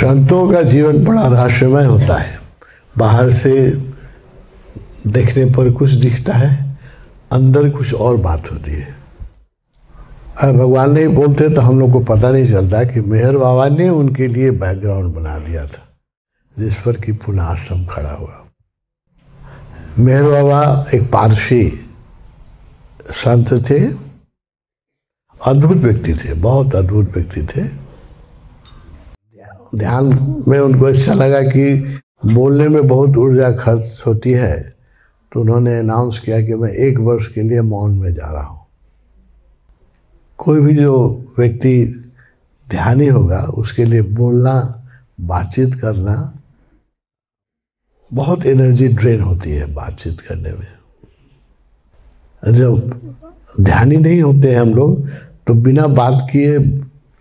संतों का जीवन बड़ा रहस्यमय होता है। बाहर से देखने पर कुछ दिखता है, अंदर कुछ और बात होती है। अगर भगवान नहीं बोलते तो हम लोग को पता नहीं चलता कि मेहर बाबा ने उनके लिए बैकग्राउंड बना दिया था, जिस पर कि पुनः आश्रम खड़ा हुआ। मेहर बाबा एक पारसी संत थे, अद्भुत व्यक्ति थे, बहुत अद्भुत व्यक्ति थे। ध्यान में उनको ऐसा लगा कि बोलने में बहुत ऊर्जा खर्च होती है, तो उन्होंने अनाउंस किया कि मैं 1 वर्ष के लिए मौन में जा रहा हूँ। कोई भी जो व्यक्ति ध्यानी होगा उसके लिए बोलना, बातचीत करना बहुत एनर्जी ड्रेन होती है। बातचीत करने में जब ध्यानी नहीं होते हैं हम लोग, तो बिना बात किए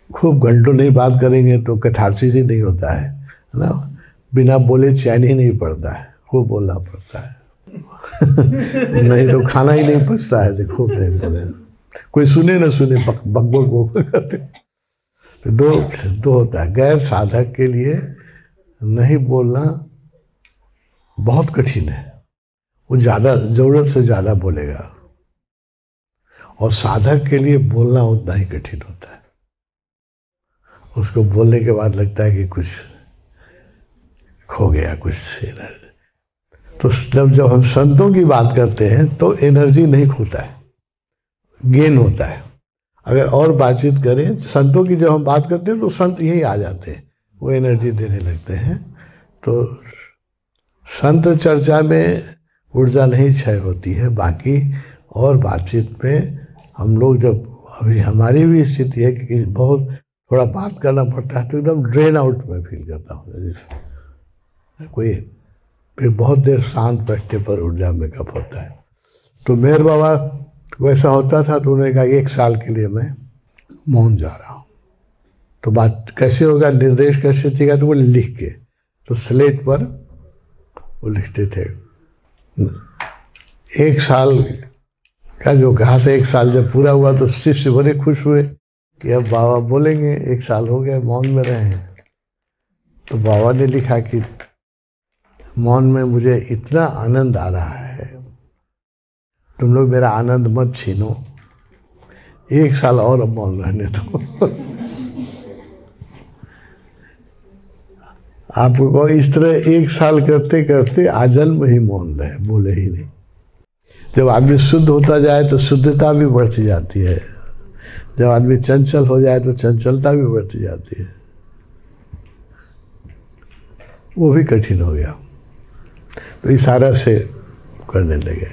खूब घंटों नहीं बात करेंगे तो कैथार्सिस ही नहीं होता है ना। बिना बोले चैन ही नहीं पड़ता है, खूब बोलना पड़ता है। नहीं तो खाना ही नहीं पचता है, तो खूब नहीं बोले, कोई सुने ना सुने, बक बक करते। दो होता है। गैर साधक के लिए नहीं बोलना बहुत कठिन है, वो ज़्यादा ज़रूरत से ज़्यादा बोलेगा, और साधक के लिए बोलना उतना ही कठिन होता है। उसको बोलने के बाद लगता है कि कुछ खो गया, कुछ एनर्जी। तो जब हम संतों की बात करते हैं तो एनर्जी नहीं खोता है, गेन होता है। अगर और बातचीत करें, संतों की जब हम बात करते हैं तो संत यही आ जाते हैं, वो एनर्जी देने लगते हैं। तो संत चर्चा में ऊर्जा नहीं क्षय होती है। बाकी और बातचीत में हम लोग, जब अभी हमारी भी स्थिति है कि बहुत थोड़ा बात करना पड़ता है, तो एकदम ड्रेन आउट में फील करता हूँ। कोई फिर बहुत देर शांत बैठने पर ऊर्जा मेकअप होता है। तो मेहर बाबा वैसा होता था, तो उन्होंने कहा 1 साल के लिए मैं मौन जा रहा हूँ। तो बात कैसे होगा, निर्देश कैसे देगा, तो वो लिख के, तो स्लेट पर वो लिखते थे। 1 साल का जो कहा था, 1 साल जब पूरा हुआ तो शिष्य बड़े खुश हुए कि अब बाबा बोलेंगे, 1 साल हो गया मौन में रहे हैं। तो बाबा ने लिखा कि मौन में मुझे इतना आनंद आ रहा है, तुम लोग मेरा आनंद मत छीनो, 1 साल और अब मौन रहने दो। आपको इस तरह 1 साल करते करते आजन्म ही मौन रहे, बोले ही नहीं। जब आदमी शुद्ध होता जाए तो शुद्धता भी बढ़ती जाती है, जब आदमी चंचल हो जाए तो चंचलता भी बढ़ती जाती है। वो भी कठिन हो गया, तो इशारा से करने लगे।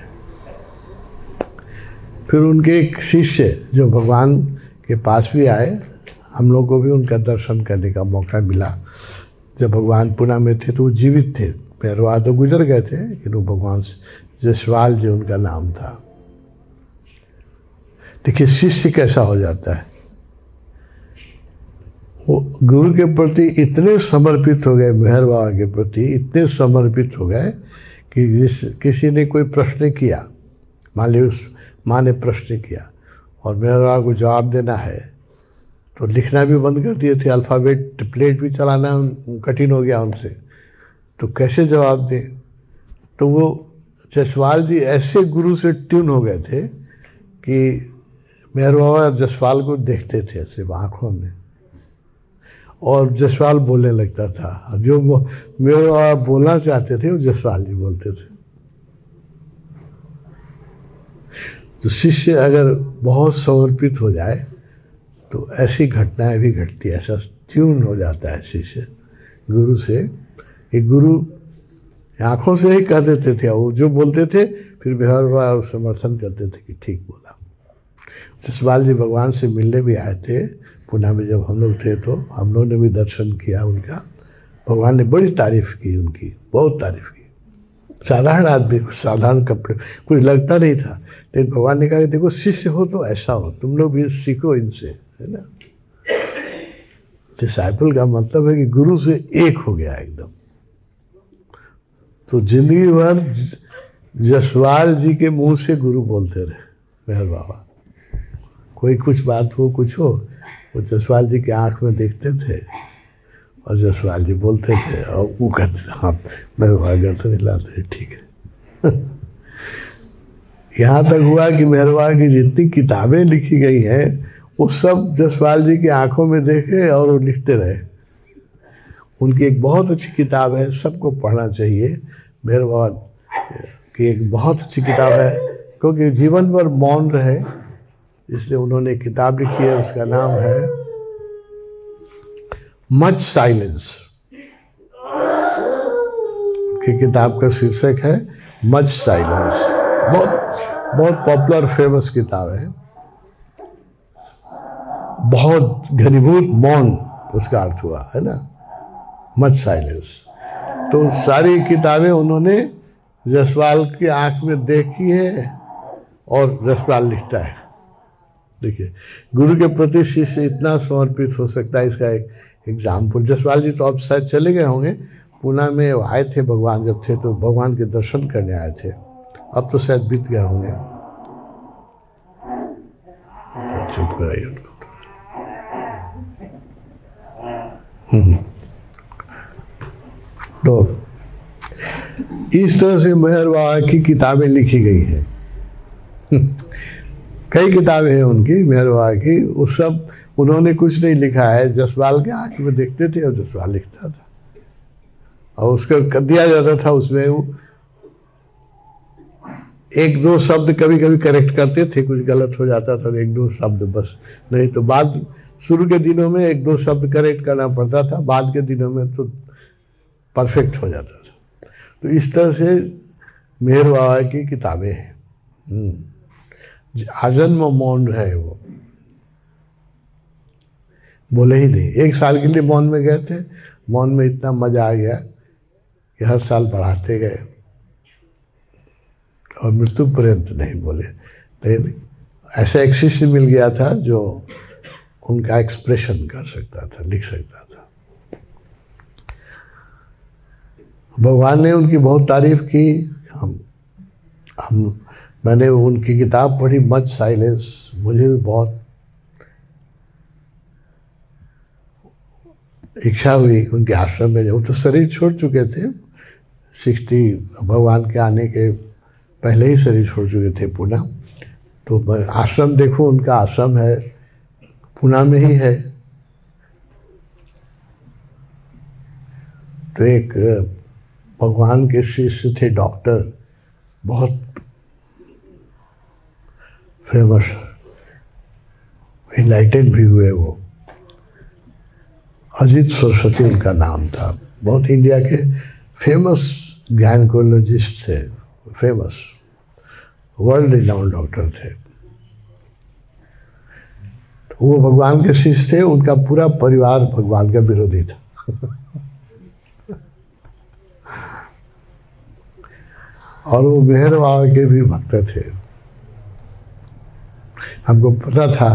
फिर उनके एक शिष्य जो भगवान के पास भी आए, हम लोग को भी उनका दर्शन करने का मौका मिला। जब भगवान पुणे में थे तो वो जीवित थे, मेहरबान तो गुजर गए थे, लेकिन वो भगवान जसवाल जी उनका नाम था। देखिए शिष्य कैसा हो जाता है, वो गुरु के प्रति इतने समर्पित हो गए, मेहर बाबा के प्रति इतने समर्पित हो गए कि किसी ने कोई प्रश्न किया, मान ली उस माँ ने प्रश्न किया और मेहर बाबा को जवाब देना है, तो लिखना भी बंद कर दिए थे, अल्फ़ाबेट प्लेट भी चलाना कठिन हो गया उनसे, तो कैसे जवाब दें। तो वो जसवाल जी ऐसे गुरु से ट्यून हो गए थे कि मेहर बाबा जसवाल को देखते थे सिर्फ आँखों में, और जसवाल बोलने लगता था। जो मेहर बाबा बोलना चाहते थे वो जसवाल जी बोलते थे। तो शिष्य अगर बहुत समर्पित हो जाए तो ऐसी घटनाएं भी घटती है, ऐसा ट्यून हो जाता है शिष्य गुरु से कि गुरु आँखों से ही कह देते थे, वो जो बोलते थे फिर मेहर बाबा समर्थन करते थे कि ठीक बोला। जसवाल जी भगवान से मिलने भी आए थे पुणे में, जब हम लोग थे तो हम लोग ने भी दर्शन किया उनका। भगवान ने बड़ी तारीफ की उनकी, बहुत तारीफ की। साधारण आदमी, साधारण कपड़े, कुछ लगता नहीं था, लेकिन भगवान ने कहा कि देखो शिष्य हो तो ऐसा हो, तुम लोग भी सीखो इनसे, है ना। डिसाइपल का मतलब है कि गुरु से एक हो गया एकदम। तो जिंदगी भर जसवाल जी के मुंह से गुरु बोलते रहे मेहर बाबा। कोई कुछ बात हो कुछ हो, वो जसपाल जी की आंख में देखते थे और जसपाल जी बोलते थे और वो कहते हाँ मेहरवा गर्दन हिलाते ठीक है। यहाँ तक हुआ कि मेहरवा की जितनी किताबें लिखी गई हैं वो सब जसपाल जी की आंखों में देखे और वो लिखते रहे। उनकी एक बहुत अच्छी किताब है, सबको पढ़ना चाहिए। मेहरवा की एक बहुत अच्छी किताब है, क्योंकि जीवन भर मौन रहे इसलिए उन्होंने एक किताब लिखी है, उसका नाम है मच साइलेंस। उनकी किताब का शीर्षक है मच साइलेंस। बहुत पॉपुलर फेमस किताब है। बहुत घनीभूत मौन उसका अर्थ हुआ है ना, मच साइलेंस। तो सारी किताबें उन्होंने जसपाल की आंख में देखी है और जसपाल लिखता है। देखिए, गुरु के प्रति शिष्य इतना समर्पित हो सकता है, इसका एक एग्जाम्पल। जसपाल जी तो अब शायद चले गए होंगे, पूना में आए थे भगवान जब थे तो भगवान के दर्शन करने आए थे, अब तो शायद बीत गए होंगे। चुप कराइए उनको। तो इस तरह से मेहरवा की किताबें लिखी गई हैं। कई किताबें हैं उनकी मेहरवा की, उस सब उन्होंने कुछ नहीं लिखा है, जसपाल के आंख में देखते थे और जसपाल लिखता था और उसका कर दिया जाता था। उसमें वो एक दो शब्द कभी कभी करेक्ट करते थे, कुछ गलत हो जाता था तो एक दो शब्द बस, नहीं तो बाद शुरू के दिनों में एक दो शब्द करेक्ट करना पड़ता था, बाद के दिनों में तो परफेक्ट हो जाता था। तो इस तरह से मेहरवा की किताबें हैं। आजन्म मौन रहे, वो बोले ही नहीं। एक साल के लिए मौन में गए थे, मौन में इतना मजा आ गया कि हर साल बढ़ाते गए और मृत्यु पर्यंत नहीं बोले। लेकिन ऐसा एक शिष्य मिल गया था जो उनका एक्सप्रेशन कर सकता था, लिख सकता था। भगवान ने उनकी बहुत तारीफ की। मैंने उनकी किताब पढ़ी मच साइलेंस, मुझे भी बहुत इच्छा हुई उनके आश्रम में। वो तो शरीर छोड़ चुके थे, 60 भगवान के आने के पहले ही शरीर छोड़ चुके थे पूना। तो आश्रम देखो, उनका आश्रम है पूना में ही है। तो एक भगवान के शिष्य थे डॉक्टर, बहुत फेमस, एनलाइटेड भी हुए वो, अजीत सरस्वती उनका नाम था। बहुत इंडिया के फेमस गायनकोलॉजिस्ट थे, फेमस वर्ल्ड रिनाउंड डॉक्टर थे। तो वो भगवान के शिष्य थे, उनका पूरा परिवार भगवान का विरोधी था। और वो मेहरवा के भी भक्त थे, हमको पता था।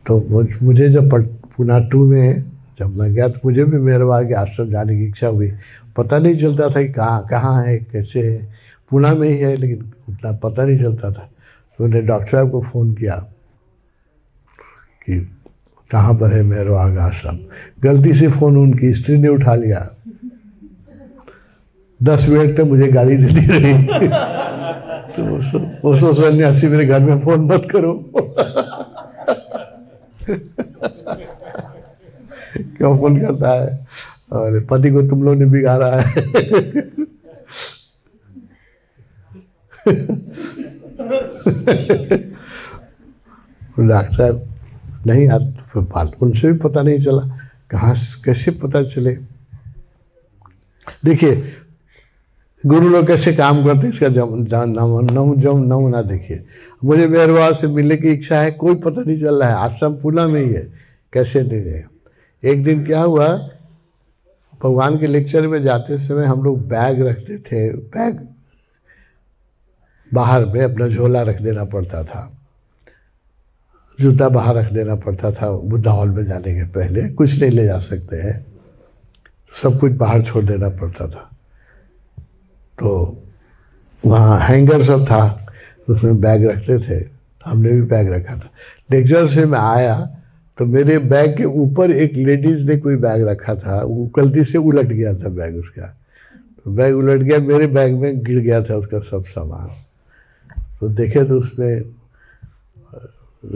तो मुझे जब पूना 2 में जब मैं गया तो मुझे भी मेहरवा के आश्रम जाने की इच्छा हुई। पता नहीं चलता था कि कहाँ है, कैसे है। पूना में ही है लेकिन उतना पता नहीं चलता था। तो उन्हें डॉक्टर साहब को फ़ोन किया कि कहाँ पर है मेहरवा का आश्रम। गलती से फ़ोन उनकी स्त्री ने उठा लिया। 10 मिनट तक मुझे गाली देती रही। तो वो सन्यासी मेरे घर में फ़ोन मत करो। क्यों फ़ोन करता है, और पति को तुम लोग ने बिगाड़ा है। डॉक्टर साहब नहीं बात उनसे भी पता नहीं चला, कहाँ कैसे पता चले। देखिए गुरु लोग कैसे काम करते इसका नमूना देखिए। मुझे मेहरवा से मिलने की इच्छा है, कोई पता नहीं चल रहा है, आश्रम पूना में ही है, कैसे नहीं गए। एक दिन क्या हुआ, भगवान के लेक्चर में जाते समय हम लोग बैग रखते थे, बैग बाहर में अपना झोला रख देना पड़ता था, जूता बाहर रख देना पड़ता था। बुद्धा हॉल में जाने के पहले कुछ नहीं ले जा सकते हैं, सब कुछ बाहर छोड़ देना पड़ता था। तो वहाँ हैंगर सब था, उसमें बैग रखते थे, हमने भी बैग रखा था। लेक्चर से मैं आया तो मेरे बैग के ऊपर एक लेडीज ने कोई बैग रखा था, वो गलती से उलट गया था बैग उसका, तो बैग उलट गया, मेरे बैग में गिर गया था उसका सब सामान। तो देखे तो उसमें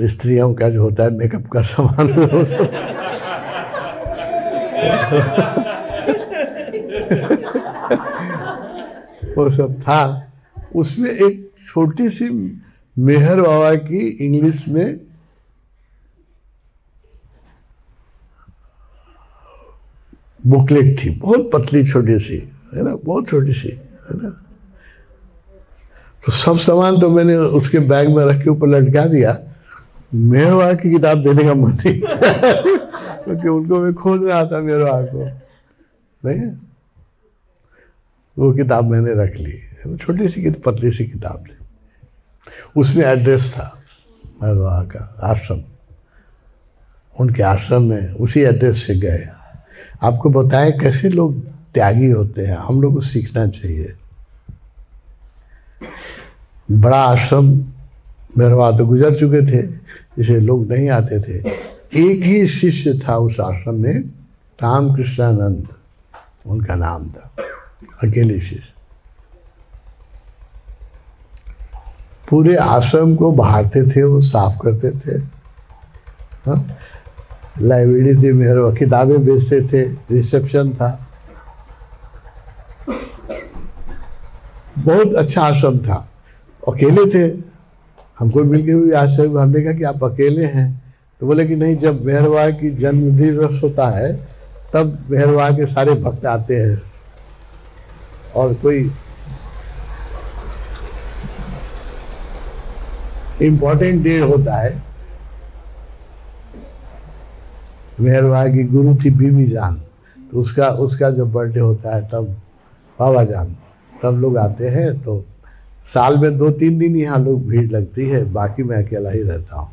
स्त्रियों का जो होता है मेकअप का सामान वो सब वो सब था। उसमें एक छोटी सी मेहर बाबा की इंग्लिश में बुकलेट थी, बहुत पतली छोटी सी, है ना, बहुत छोटी सी, है ना। तो सब सामान तो मैंने उसके बैग में रख के ऊपर लटका दिया, मेहर बाबा की किताब देने का मन नहीं क्योंकि उनको मैं खोज रहा था मेहर बाबा को, नहीं। वो किताब मैंने रख ली, छोटी सी पतली सी किताब थी, उसमें एड्रेस था मेहर बाबा का आश्रम, उनके आश्रम में उसी एड्रेस से गए। आपको बताएं कैसे लोग त्यागी होते हैं, हम लोग को सीखना चाहिए। बड़ा आश्रम मेरे वहाँ तो गुजर चुके थे, जिसे लोग नहीं आते थे। एक ही शिष्य था उस आश्रम में, रामकृष्णानंद उनका नाम था, अकेले शिष्य। पूरे आश्रम को बहारते थे, वो साफ करते थे। हाँ, लाइब्रेरी थी, मेरे किताबें बेचते थे, रिसेप्शन था, बहुत अच्छा आश्रम था। अकेले थे, हमको मिलके भी आश्रम, हमने कहा कि आप अकेले हैं, तो बोले कि नहीं, जब मेहर बाबा की जन्म दिवस होता है तब मेहर बाबा के सारे भक्त आते हैं, और कोई इम्पोर्टेंट डे होता है, मेहर बाबा की गुरु थी बीबी जान, तो उसका जब बर्थडे होता है तब बाबा जान, तब लोग आते हैं। तो साल में 2-3 दिन यहाँ लोग भीड़ लगती है, बाकी मैं अकेला ही रहता हूँ।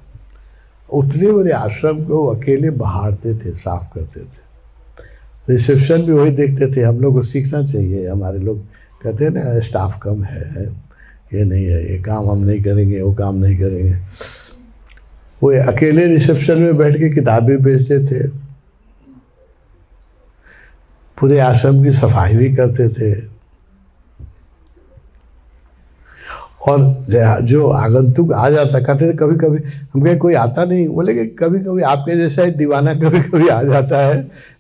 उतने बड़े आश्रम को अकेले बहारते थे, साफ करते थे, रिसेप्शन भी वही देखते थे। हम लोग को सीखना चाहिए, हमारे लोग कहते हैं ना स्टाफ कम है, ये नहीं है, ये काम हम नहीं करेंगे, वो काम नहीं करेंगे। वो अकेले रिसेप्शन में बैठ के किताबें बेचते थे, पूरे आश्रम की सफाई भी करते थे, और जो आगंतुक आ जाता, कहते थे कभी कभी, हम कहे कोई आता नहीं, बोले कि कभी कभी आपके जैसा ही दीवाना कभी कभी आ जाता है,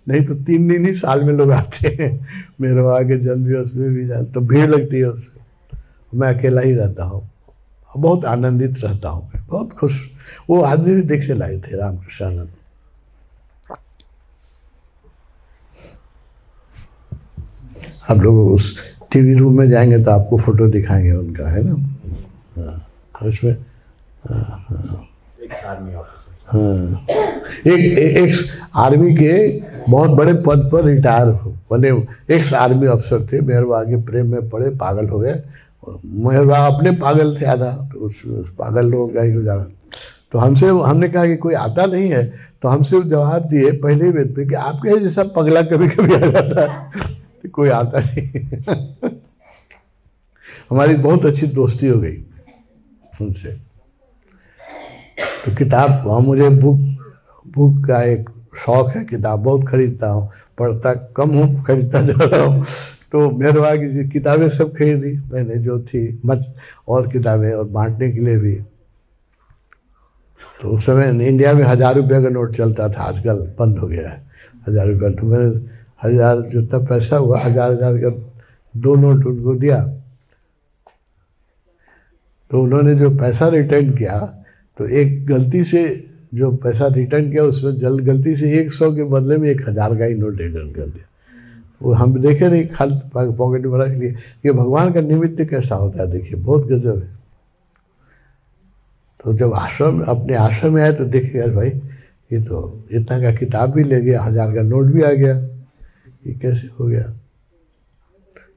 नहीं तो 3 दिन ही साल में लोग आते हैं। मेरे वहाँ के जन्मदिवस में भी जाते, तो भीड़ लगती है उससे। मैं अकेला ही रहता हूँ, बहुत आनंदित रहता हूँ, बहुत खुश। वो आदमी भी देखने लाए थे, रामकृष्णानंद। आप लोग उस टीवी रूम में जाएंगे तो आपको फोटो दिखाएंगे उनका, है ना। हाँ, उसमें एक आर्मी के बहुत बड़े पद पर रिटायर बने, एक्स आर्मी अफसर थे, मेहर बाबा के प्रेम में पड़े, पागल हो गए। मेहर बाबा अपने पागल थे आधा, तो उस पागल लोगों का ही गुजारा। तो हमने कहा कि कोई आता नहीं है, तो हमसे जवाब दिए पहले ही वेद पे कि आपके जैसा पगला कभी कभी आ जाता है, तो कोई आता नहीं। हमारी बहुत अच्छी दोस्ती हो गई उनसे। तो किताब, मुझे बुक का एक शौक है, किताब बहुत खरीदता हूँ, पढ़ता कम हूँ, खरीदता जा रहा हूँ। तो मेरे वहाँ की किताबें सब खरीदी मैंने जो थी, और किताबें, और बांटने के लिए भी। तो उस समय इंडिया में 1000 रुपये का नोट चलता था, आजकल बंद हो गया है 1000 रुपये। तो मैंने 1000 जितना पैसा हुआ, 1000 का 2 नोट उनको दिया। तो उन्होंने जो पैसा रिटर्न किया, तो एक गलती से जो पैसा रिटर्न किया, उसमें गलती से 100 के बदले में 1000 का ही नोट रिटर्न कर दिया। वो हम देखे नहीं, खाली पॉकेट में रख लिए। ये भगवान का निमित्त कैसा होता है, देखिए, बहुत गजब है। तो जब अपने आश्रम में आए तो देखे यार भाई, ये तो इतना का किताब भी ले गया, 1000 का नोट भी आ गया, ये कैसे हो गया।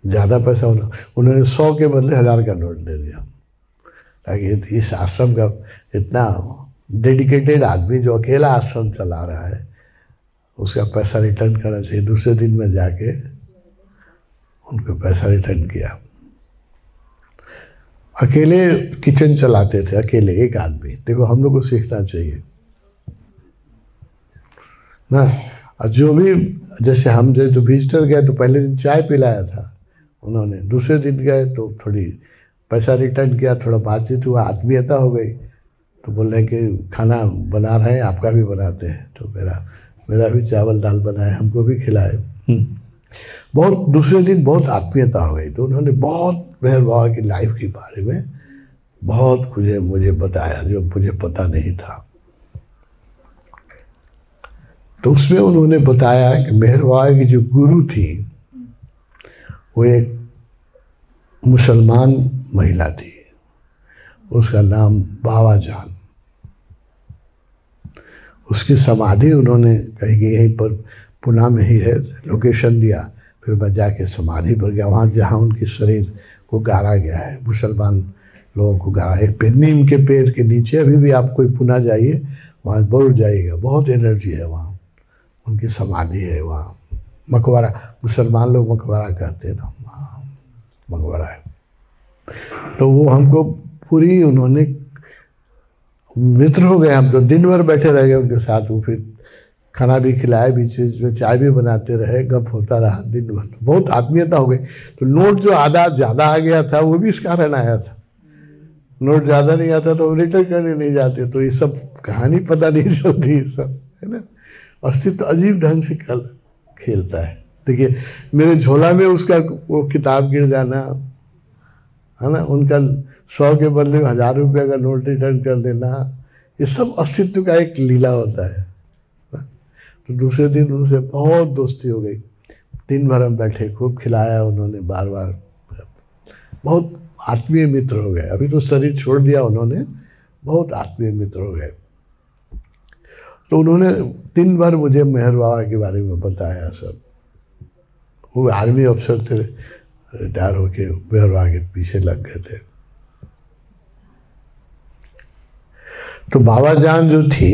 ज़्यादा पैसा उन्होंने 100 के बदले 1000 का नोट दे दिया, ताकि इस आश्रम का इतना डेडिकेटेड आदमी जो अकेला आश्रम चला रहा है, उसका पैसा रिटर्न करना चाहिए। दूसरे दिन में जाके उनको पैसा रिटर्न किया। अकेले किचन चलाते थे, अकेले एक आदमी। देखो हम लोग को सीखना चाहिए ना। और जो भी, जैसे हम जो विजिटर गए तो पहले दिन चाय पिलाया था उन्होंने, दूसरे दिन गए तो थोड़ी पैसा रिटर्न किया, थोड़ा बातचीत हुआ, आत्मीयता हो गई। तो बोल रहे कि खाना बना रहे हैं, आपका भी बनाते हैं। तो मेरा भी चावल दाल बनाए, हमको भी खिलाए। बहुत दूसरे दिन बहुत आत्मीयता हो गई। तो उन्होंने बहुत मेहर बाबा की लाइफ के बारे में बहुत कुछ मुझे बताया जो मुझे पता नहीं था। तो उसमें उन्होंने बताया कि मेहर बाबा की जो गुरु थी वो एक मुसलमान महिला थी, उसका नाम बाबा जान। उसकी समाधि उन्होंने कहीं कि यहीं पर पुणे में ही है, लोकेशन दिया। फिर मैं जाके समाधि पर गया, वहाँ जहाँ उनके शरीर को गाड़ा गया है, मुसलमान लोगों को गाड़ा है। नीम के पेड़ के नीचे अभी भी आप कोई पुणे जाइए, वहाँ जरूर जाइएगा, बहुत एनर्जी है वहाँ। उनकी समाधि है वहाँ, मकबरा, मुसलमान लोग मकबरा कहते हैं ना, मकबरा है। तो वो हमको पूरी, उन्होंने मित्र हो गए हम तो, दिन भर बैठे रह गए उनके साथ। वो फिर खाना भी खिलाए, बीच बीच में चाय भी बनाते रहे, गप होता रहा दिन भर, बहुत आत्मीयता हो गई। तो नोट जो आधा ज़्यादा आ गया था वो भी इस कारण आया था। नोट ज़्यादा नहीं आता तो रिटर्न करने नहीं जाते। तो ये सब कहानी पता नहीं चलती, ये सब है ना। अस्तित्व अजीब ढंग से खेलता है। देखिए मेरे झोला में उसका वो किताब गिर जाना, है ना, उनका 100 के बदले 1000 रुपये का नोट रिटर्न कर देना, ये सब अस्तित्व का एक लीला होता है ना? तो दूसरे दिन उनसे बहुत दोस्ती हो गई। दिन भर हम बैठे, खूब खिलाया उन्होंने, बार बार, बहुत आत्मीय मित्र हो गए। अभी तो शरीर छोड़ दिया उन्होंने, बहुत आत्मीय मित्र हो गए। तो उन्होंने दिन भर मुझे मेहर बाबा के बारे में बताया सब। वो आर्मी अफसर थे, रिटायर होके मेहर बाबा के पीछे लग गए थे। तो बाबा जान जो थी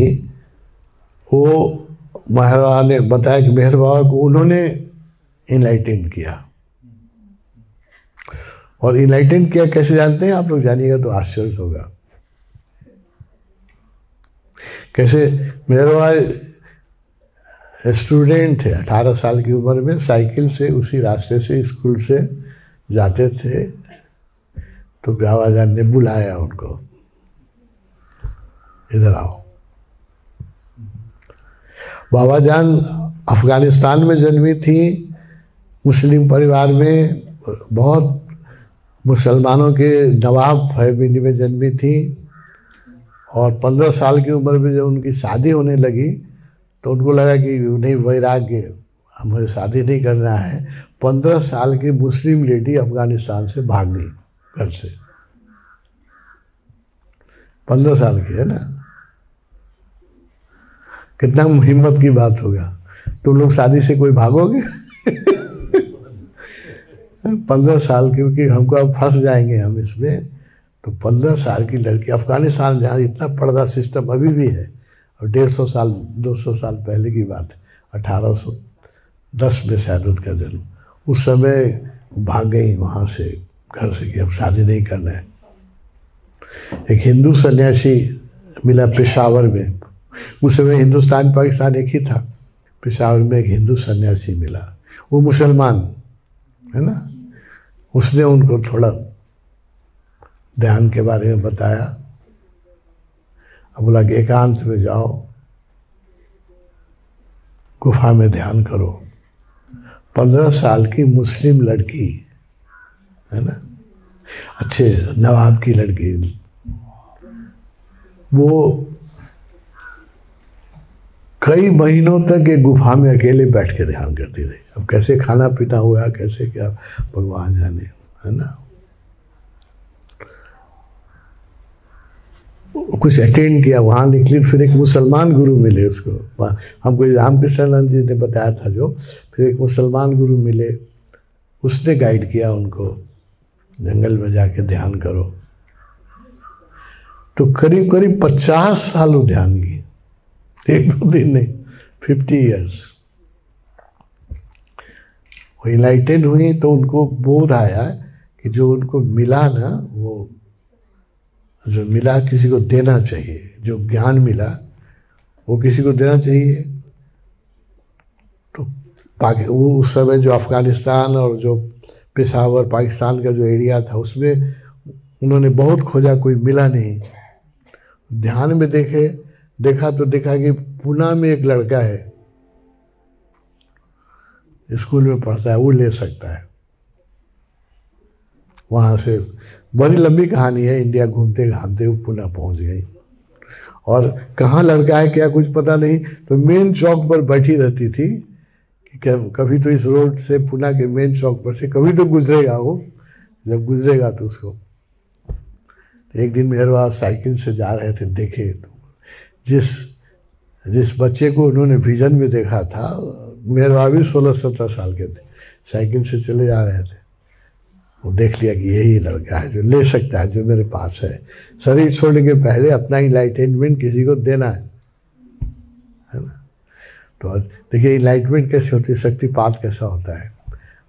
वो, मेहर बाबा ने बताया कि मेहर बाबा को उन्होंने इनलाइटेंड किया। और इनलाइटेंड किया कैसे जानते हैं आप लोग? जानिएगा तो आश्चर्य होगा। कैसे? मेहर बाबा स्टूडेंट थे, 18 साल की उम्र में साइकिल से उसी रास्ते से स्कूल से जाते थे। तो बाबा जान ने बुलाया उनको, इधर आओ। बाबा जान अफगानिस्तान में जन्मी थी, मुस्लिम परिवार में, बहुत मुसलमानों के नवाब फैमिली में जन्मी थी। और 15 साल की उम्र में जब उनकी शादी होने लगी तो उनको लगा कि नहीं, वैराग्य, मुझे शादी नहीं करना है। 15 साल की मुस्लिम लेडी अफगानिस्तान से भाग गई घर से। 15 साल की है ना, कितना हिम्मत की बात होगा। तुम लोग शादी से कोई भागोगे? 15 साल की, क्योंकि हमको अब फंस जाएंगे हम इसमें। तो 15 साल की लड़की, अफगानिस्तान जहाँ इतना पर्दा सिस्टम अभी भी है, और 150 साल 200 साल पहले की बात है, 1810 में शायद उनका जन्म। उस समय भाग गई वहाँ से, घर से, कि अब शादी नहीं करना है। एक हिंदू सन्यासी मिला पेशावर में, उस समय हिंदुस्तान पाकिस्तान एक ही था। पेशावर में एक हिंदू सन्यासी मिला, वो मुसलमान है ना। उसने उनको थोड़ा ध्यान के बारे में बताया। अब बोला कि एकांत में जाओ, गुफा में ध्यान करो। 15 साल की मुस्लिम लड़की है ना, अच्छे नवाब की लड़की, वो कई महीनों तक एक गुफा में अकेले बैठ के ध्यान करती रही। अब कैसे खाना पीना हुआ, कैसे क्या, भगवान जाने, है ना। कुछ अटेंड किया, वहाँ निकली, फिर एक मुसलमान गुरु मिले उसको। हमको रामकृष्णानंद जी ने बताया था जो, फिर एक मुसलमान गुरु मिले, उसने गाइड किया उनको, जंगल में जाके ध्यान करो। तो करीब करीब 50 साल वो ध्यान की, एक दो दिन नहीं, 50 ईयर्स। वो इनलाइटेंड हुई तो उनको बोध आया कि जो उनको मिला ना, वो जो मिला किसी को देना चाहिए, जो ज्ञान मिला वो किसी को देना चाहिए। तो वो उस समय जो अफगानिस्तान और जो पेशावर पाकिस्तान का जो एरिया था उसमें उन्होंने बहुत खोजा, कोई मिला नहीं। ध्यान में देखा तो देखा कि पुणे में एक लड़का है, स्कूल में पढ़ता है, वो ले सकता है। वहाँ से बड़ी लंबी कहानी है, इंडिया घूमते घामते वो पुणे पहुँच गई। और कहाँ लड़का है क्या कुछ पता नहीं, तो मेन चौक पर बैठी रहती थी कि कभी तो इस रोड से, पुणे के मेन चौक पर से कभी तो गुजरेगा वो, जब गुजरेगा तो उसको। एक दिन मेरे पास साइकिल से जा रहे थे, देखे तो जिस बच्चे को उन्होंने विजन में देखा था, मेरे पास भी 16-17 साल के थे, साइकिल से चले जा रहे थे, वो देख लिया कि यही लड़का है जो ले सकता है, जो मेरे पास है। शरीर छोड़ने के पहले अपना इनलाइटमेंट किसी को देना है ना। तो देखिए इनलाइटमेंट कैसे होती है, शक्तिपात कैसा होता है।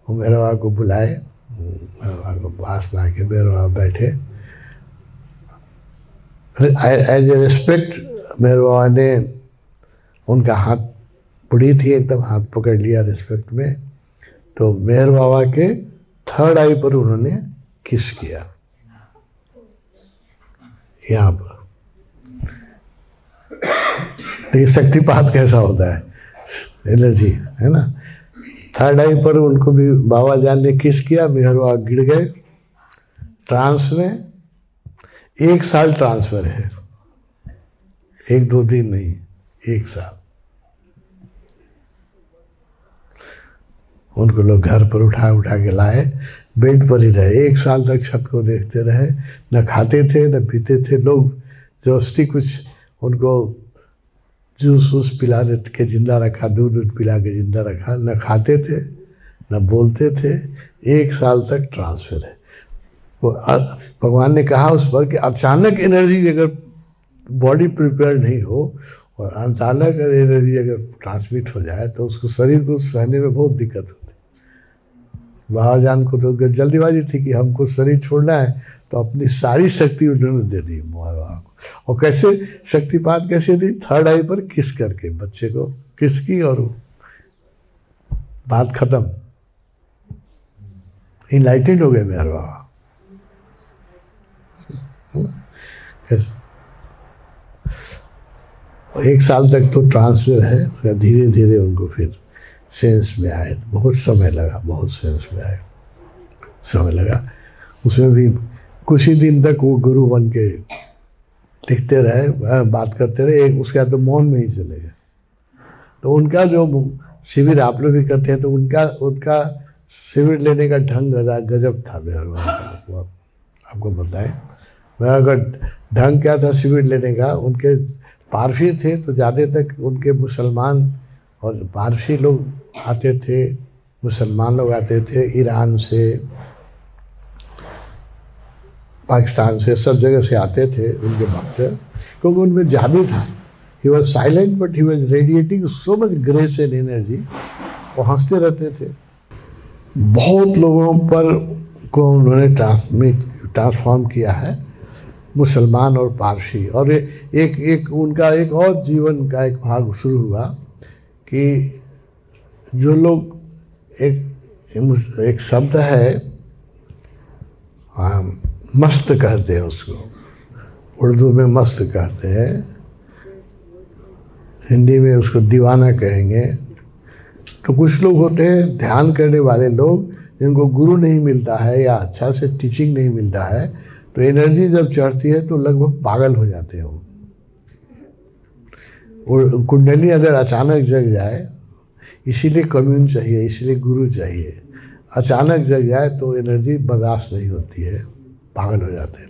वो मेरे बाबा को बुलाए, मेरे बाबा को पास ला के मेरे बाबा बैठे, एज ए रिस्पेक्ट मेरे बाबा ने उनका हाथ, बुढ़ी थी एकदम, हाथ पकड़ लिया रिस्पेक्ट में। तो मेहर बाबा के थर्ड आई पर उन्होंने किस किया, यहाँ पर। देखिए शक्तिपात कैसा होता है, एनर्जी है ना। थर्ड आई पर उनको भी बाबा जान ने किस किया, मेहर बाबा गिर गए ट्रांस में। 1 साल ट्रांसफर है, 1-2 दिन नहीं, 1 साल। उनको लोग घर पर उठा के लाए, बेड पर ही रहे, 1 साल तक छत को देखते रहे, न खाते थे न पीते थे। लोग जबरदस्ती कुछ उनको जूस वूस पिला देते के जिंदा रखा, दूध पिला के जिंदा रखा, न खाते थे न बोलते थे। 1 साल तक ट्रांसफर है। वो भगवान ने कहा उस पर कि अचानक एनर्जी अगर बॉडी प्रिपेयर नहीं हो और अचानक एनर्जी अगर ट्रांसमिट हो जाए तो उसको शरीर को सहने में बहुत दिक्कत होती है। बाबा जान को तो जल्दीबाजी थी कि हमको शरीर छोड़ना है, तो अपनी सारी शक्ति उन्होंने दे दी बाबा को। और कैसे शक्तिपात कैसे दी, थर्ड आई पर किस करके बच्चे को किस की, और बात खत्म, इनलाइटेड हो गए मेरे बाबा। कैसे 1 साल तक तो ट्रांसफर है, फिर धीरे धीरे उनको फिर सेंस में आए। बहुत समय लगा, बहुत सेंस में आए, समय लगा। उसमें भी कुछ ही दिन तक वो गुरु बन के लिखते रहे, बात करते रहे। उसके बाद तो मौन में ही चले गए। तो उनका जो शिविर आप लोग भी करते हैं, तो उनका शिविर लेने का ढंग गजब था मेरा। आपको बताएं मेरा ढंग क्या था शिविर लेने का। उनके पारसी थे, तो ज़्यादा तक उनके मुसलमान और पारसी लोग आते थे, मुसलमान लोग आते थे, ईरान से, पाकिस्तान से, सब जगह से आते थे उनके भक्त, क्योंकि उनमें जादू था। He was silent but he was radiating so much grace and energy. वो हंसते रहते थे। बहुत लोगों पर को उन्होंने ट्रांसफॉर्म किया है, मुसलमान और पारसी। और एक उनका एक और जीवन का एक भाग शुरू हुआ कि जो लोग एक शब्द है, मस्त कहते हैं उसको, उर्दू में मस्त कहते हैं, हिंदी में उसको दीवाना कहेंगे। तो कुछ लोग होते हैं ध्यान करने वाले लोग, जिनको गुरु नहीं मिलता है या अच्छा से टीचिंग नहीं मिलता है, तो एनर्जी जब चढ़ती है तो लगभग पागल हो जाते हैं वो। और कुंडली अगर अचानक जग जाए, इसीलिए कम्यून चाहिए, इसीलिए गुरु चाहिए। अचानक जग जाए तो एनर्जी बर्दाश्त नहीं होती है, पागल हो जाते हैं।